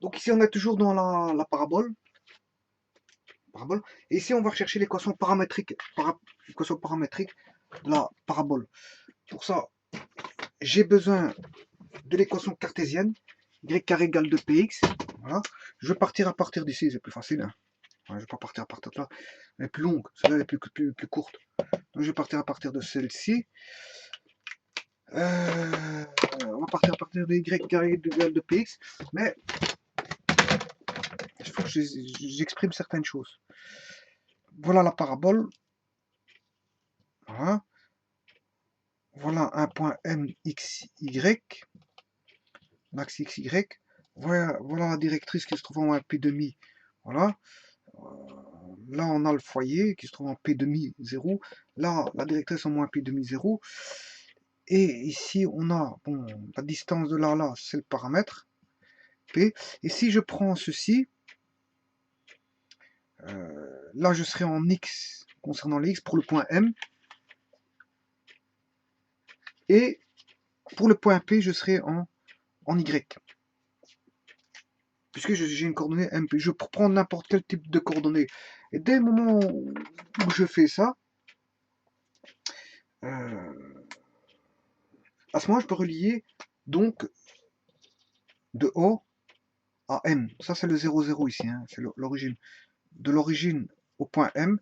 Donc ici, on est toujours dans la parabole. Et ici, on va rechercher l'équation paramétrique, l'équation paramétrique de la parabole. Pour ça, j'ai besoin de l'équation cartésienne, y carré égale 2px. Voilà. Je vais partir à partir d'ici, c'est plus facile. Hein. Ouais, je ne vais pas partir à partir de là. Elle est plus longue, celle-là est plus courte. Donc je vais partir à partir de celle-ci. On va partir à partir de y carré égale 2px. Mais il faut que j'exprime certaines choses. Voilà la parabole. Voilà. Voilà un point MXY. Max XY. Voilà la directrice qui se trouve en P demi. Voilà. Là, on a le foyer qui se trouve en P demi 0. Là, la directrice en moins P demi 0. Et ici, on a bon, la distance de là à là, c'est le paramètre P. Et si je prends ceci, là, je serai en X concernant les X pour le point M. Et pour le point P, je serai en Y. Puisque j'ai une coordonnée MP. Je peux prendre n'importe quel type de coordonnée. Et dès le moment où je fais ça, à ce moment, je peux relier donc de O à M. Ça, c'est le 0,0 ici. Hein, c'est l'origine. De l'origine au point M,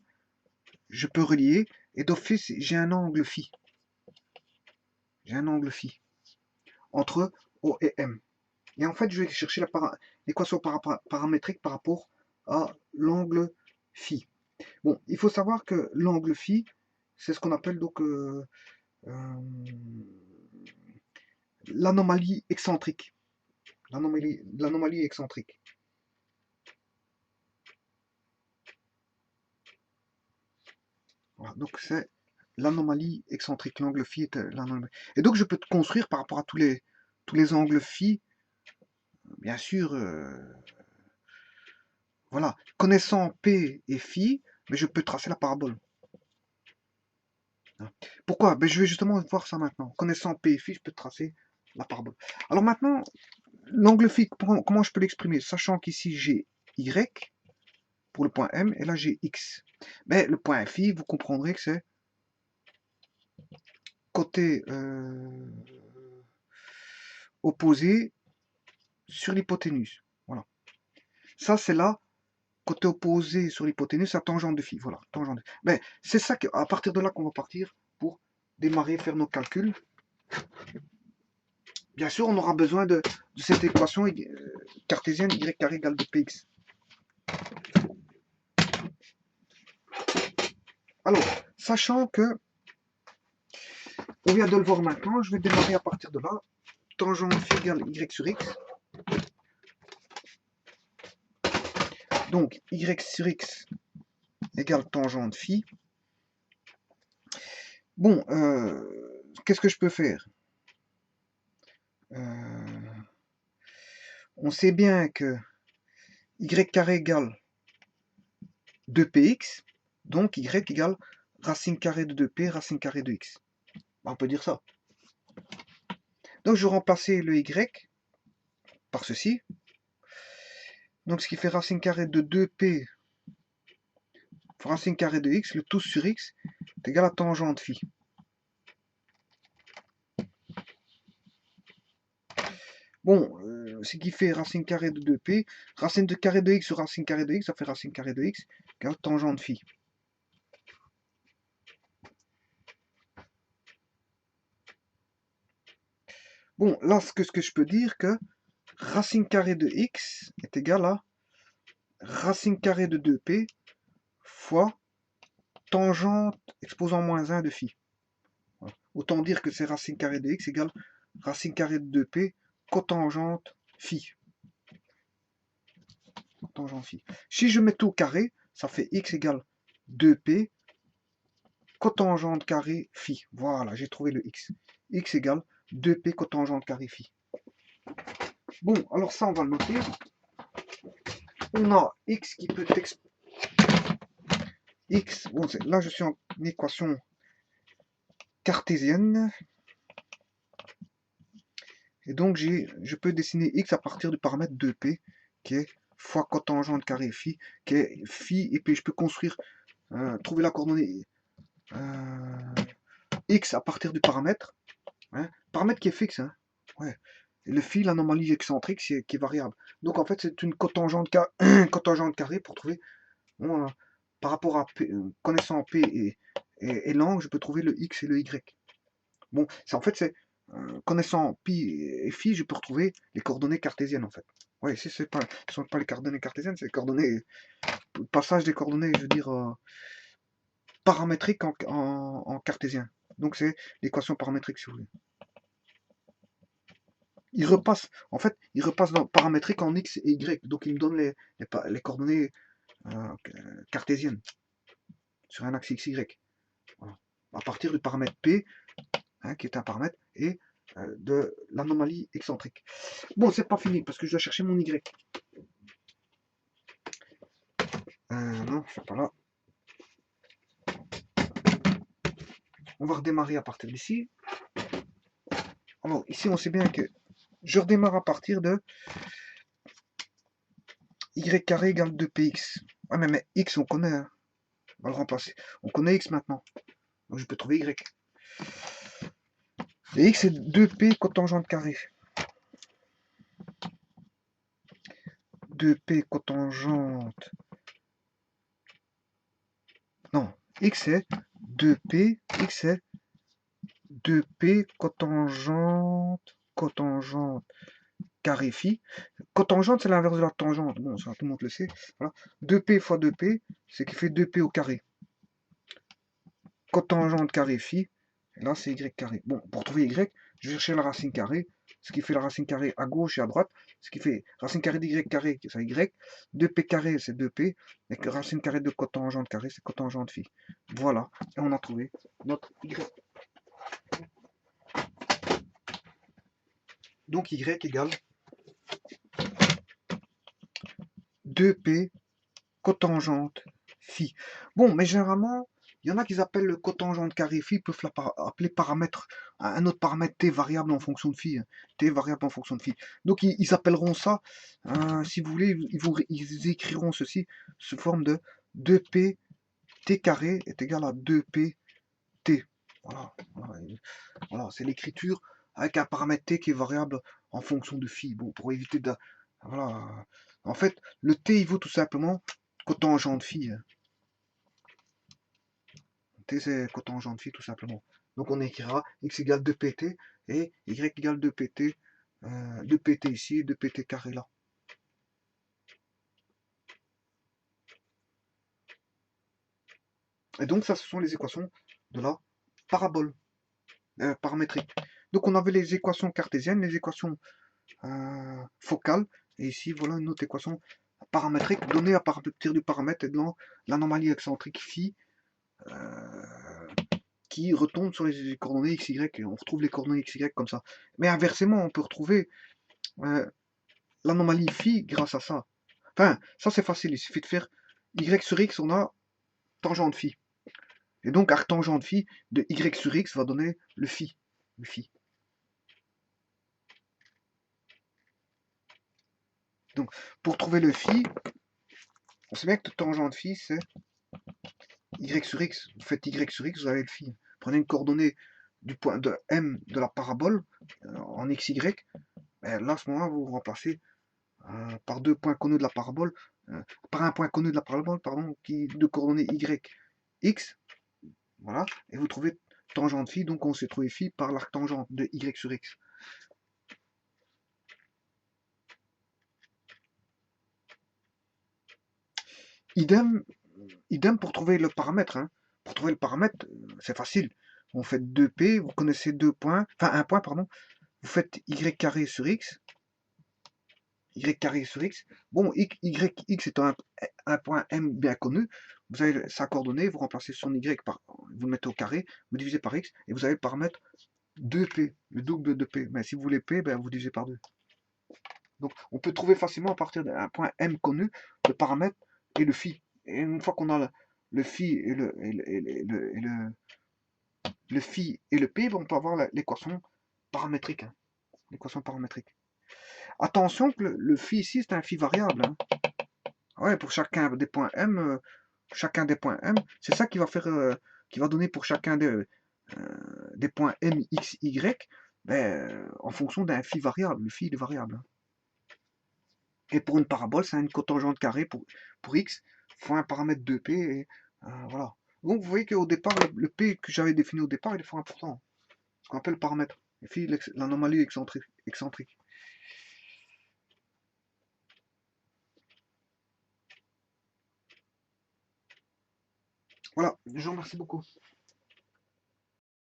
je peux relier. Et d'office, j'ai un angle phi. J'ai un angle phi entre O et M. Et en fait, je vais chercher l'équation paramétrique par rapport à l'angle phi. Bon, il faut savoir que l'angle phi, c'est ce qu'on appelle donc l'anomalie excentrique. L'anomalie excentrique. Voilà, donc c'est l'anomalie excentrique. L'angle phi est l'anomalie. Et donc je peux te construire par rapport à tous les angles phi, bien sûr, voilà, connaissant P et phi, mais je peux tracer la parabole. Pourquoi? Ben, je vais justement voir ça maintenant. Connaissant P et phi, je peux tracer la parabole. Alors maintenant, l'angle phi, comment je peux l'exprimer? Sachant qu'ici j'ai Y pour le point M et là j'ai X. Mais le point phi, vous comprendrez que c'est côté opposé sur l'hypoténuse. Voilà. Ça, c'est là, côté opposé sur l'hypoténuse, c'est la tangente de phi. Voilà, tangente de... Mais c'est ça à partir de là qu'on va partir pour démarrer, faire nos calculs. Bien sûr, on aura besoin de cette équation cartésienne y carré égale 2px. Alors, sachant que, on vient de le voir maintenant, je vais démarrer à partir de là. Tangente phi égale y sur x. Donc, y sur x égale tangente phi. Bon, qu'est-ce que je peux faire? On sait bien que y carré égale 2px, donc y égale racine carrée de 2p, racine carrée de x. On peut dire ça. Donc je vais remplacer le y par ceci. Donc ce qui fait racine carrée de 2p racine carrée de x, le tout sur x, est égal à tangente phi. Bon, ce qui fait racine carrée de 2p, racine de carré de x sur racine carrée de x, ça fait racine carrée de x, égale tangente phi. Bon, là, ce que je peux dire que racine carrée de x est égal à racine carrée de 2p fois tangente exposant moins 1 de phi. Voilà. Autant dire que c'est racine carrée de x égale racine carrée de 2p cotangente phi. Cotangente phi. Si je mets tout au carré, ça fait x égale 2p cotangente carré phi. Voilà, j'ai trouvé le x. X égale 2p cotangente carré phi. Bon, alors ça, on va le noter. On a x qui peut être x, bon, là je suis en équation cartésienne. Et donc je peux dessiner x à partir du paramètre 2p qui est fois cotangente carré phi, qui est phi, et puis je peux construire, trouver la coordonnée x à partir du paramètre, hein, paramètre qui est fixe, hein, ouais. Et le phi, l'anomalie excentrique, qui est variable. Donc en fait, c'est une cotangente, cotangente carrée pour trouver, bon, par rapport à P, connaissant P et l'angle, je peux trouver le x et le y. Bon, en fait, c'est connaissant pi et phi, je peux retrouver les coordonnées cartésiennes en fait. Ouais, si ce ne sont pas les coordonnées cartésiennes, c'est les coordonnées, passage des coordonnées, je veux dire, paramétriques en cartésien. Donc c'est l'équation paramétrique si vous voulez. Il repasse, en fait, il repasse dans paramétrique en x et y, donc il me donne les coordonnées cartésiennes sur un axe x, y. Voilà. À partir du paramètre p, hein, qui est un paramètre, et de l'anomalie excentrique. Bon, c'est pas fini parce que je dois chercher mon y. Non, c'est pas là. On va redémarrer à partir d'ici. Alors, ici, on sait bien que je redémarre à partir de y carré égale 2px. Ah, mais x, on connaît. Hein. On va le remplacer. On connaît x maintenant. Donc, je peux trouver y. Et x, c'est 2p cotangente carré. 2p cotangente. Non, x c'est 2p. X c'est 2p cotangente carré phi. Cotangente, c'est l'inverse de la tangente. Bon, ça, tout le monde le sait. Voilà. 2p fois 2p, c'est qui fait 2p au carré. Cotangente carré phi, et là, c'est y carré. Bon, pour trouver y, je vais chercher la racine carrée, ce qui fait la racine carrée à gauche et à droite, ce qui fait racine carrée d'y carré, c'est y. 2p carré, c'est 2p, et que racine carrée de cotangente carré, c'est cotangente phi. Voilà, et on a trouvé notre y. Donc y égale 2p cotangente phi. Bon, mais généralement, il y en a qui appellent le cotangente carré phi, peuvent l'appeler paramètre, un autre paramètre t variable en fonction de phi. T variable en fonction de phi. Donc ils appelleront ça, si vous voulez, ils écriront ceci sous forme de 2p t carré est égal à 2p t. Voilà, voilà c'est l'écriture avec un paramètre t qui est variable en fonction de phi. Bon, pour éviter de... Voilà. En fait, le t, il vaut tout simplement cotangente phi. T, c'est cotangente phi, tout simplement. Donc, on écrira x égale 2pt et y égale 2pt, 2pt ici et 2pt carré là. Et donc, ça, ce sont les équations de la parabole paramétrique. Donc, on avait les équations cartésiennes, les équations focales, et ici, voilà une autre équation paramétrique donnée à partir du paramètre et de l'anomalie excentrique phi qui retombe sur les coordonnées x, y, et on retrouve les coordonnées x, y comme ça. Mais inversement, on peut retrouver l'anomalie phi grâce à ça. Enfin, ça c'est facile, il suffit de faire y sur x, on a tangente phi. Et donc, arctangente phi de y sur x va donner le phi. Le phi. Donc, pour trouver le phi, on sait bien que tangente phi, c'est y sur x. Vous faites y sur x, vous avez le phi. Prenez une coordonnée du point de m de la parabole en xy. Ben là, à ce moment-là, vous remplacez par deux points connus de la parabole, par un point connu de la parabole, pardon, qui de coordonnées y, x, voilà, et vous trouvez tangente phi, donc on s'est trouvé phi par l'arctangente de y sur x. Idem, idem pour trouver le paramètre. Hein. Pour trouver le paramètre, c'est facile. On fait 2p, vous connaissez deux points, enfin un point, pardon, vous faites y carré sur x, y carré sur x. Bon, x est un point m bien connu. Vous avez sa coordonnée, vous remplacez son y par, vous le mettez au carré, vous divisez par x, et vous avez le paramètre 2p, le double de p. Mais si vous voulez p, ben, vous divisez par 2. Donc on peut trouver facilement à partir d'un point m connu le paramètre et le phi. Et une fois qu'on a le phi et le phi et le p, ben, on peut avoir l'équation paramétrique. Hein, l'équation paramétrique. Attention que le phi ici, c'est un phi variable. Hein. Ouais, pour chacun des points M, c'est ça qui va faire, qui va donner pour chacun des points M, X, Y, ben, en fonction d'un phi variable. Le phi il est variable. Hein. Et pour une parabole, c'est une cotangente carrée pour X, fois un paramètre de P, et voilà. Donc vous voyez qu'au départ, le P que j'avais défini au départ, il est fois important. Ce qu'on appelle le paramètre. Et puis l'anomalie excentrique. Voilà, je vous remercie beaucoup.